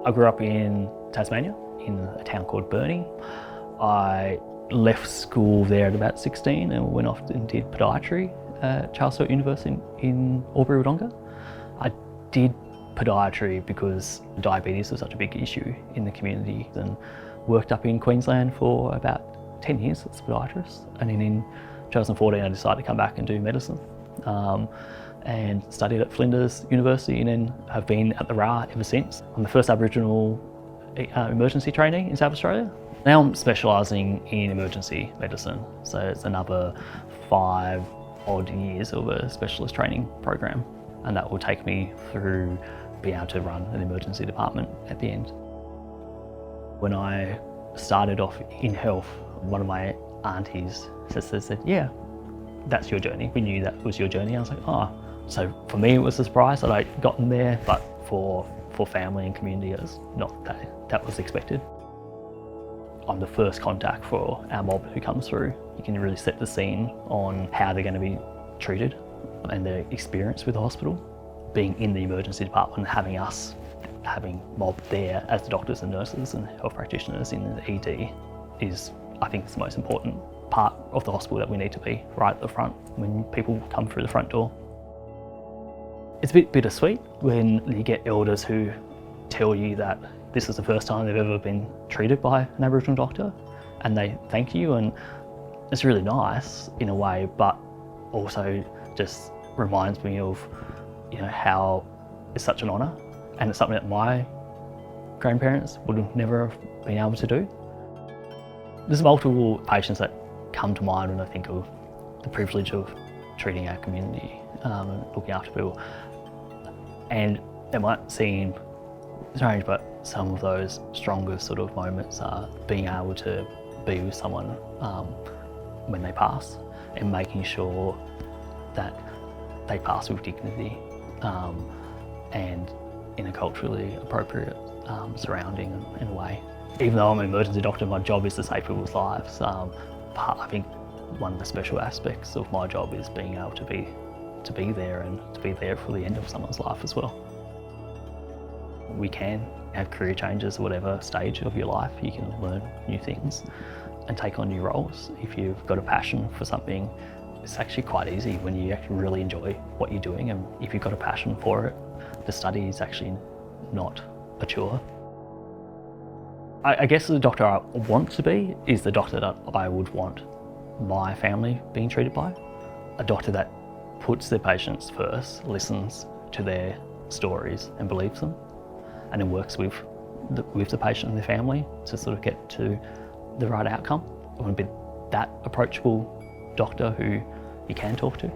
I grew up in Tasmania, in a town called Burnie. I left school there at about 16 and went off and did podiatry at Charles Sturt University in Albury-Wodonga. I did podiatry because diabetes was such a big issue in the community, and worked up in Queensland for about 10 years as a podiatrist. And then in 2014 I decided to come back and do medicine. And studied at Flinders University and then have been at the RA ever since. I'm the first Aboriginal emergency trainee in South Australia. Now I'm specialising in emergency medicine, so it's another 5 odd years of a specialist training program, and that will take me through being able to run an emergency department at the end. When I started off in health, one of my aunties said, yeah, that's your journey. We knew that was your journey. I was like, oh. So for me it was a surprise that I'd gotten there, but for family and community it was not that was expected. I'm the first contact for our mob who comes through. You can really set the scene on how they're going to be treated and their experience with the hospital. Being in the emergency department, having mob there as the doctors and nurses and health practitioners in the ED is, I think, it's the most important part of the hospital that we need to be right at the front when people come through the front door. It's a bit bittersweet when you get elders who tell you that this is the first time they've ever been treated by an Aboriginal doctor, and they thank you, and it's really nice in a way, but also just reminds me of how it's such an honour, and it's something that my grandparents would have never been able to do. There's multiple patients that come to mind when I think of the privilege of treating our community and looking after people. And it might seem strange, but some of those strongest sort of moments are being able to be with someone when they pass, and making sure that they pass with dignity and in a culturally appropriate surrounding and way. Even though I'm an emergency doctor, my job is to save people's lives. I think one of the special aspects of my job is being able to be there, and to be there for the end of someone's life as well. We can have career changes at whatever stage of your life. You can learn new things and take on new roles. If you've got a passion for something, it's actually quite easy when you actually really enjoy what you're doing, and if you've got a passion for it, the study is actually not a chore. I guess the doctor I want to be is the doctor that I would want my family being treated by. A doctor that puts their patients first, listens to their stories and believes them, and then works with the patient and their family to sort of get to the right outcome. I want to be that approachable doctor who you can talk to.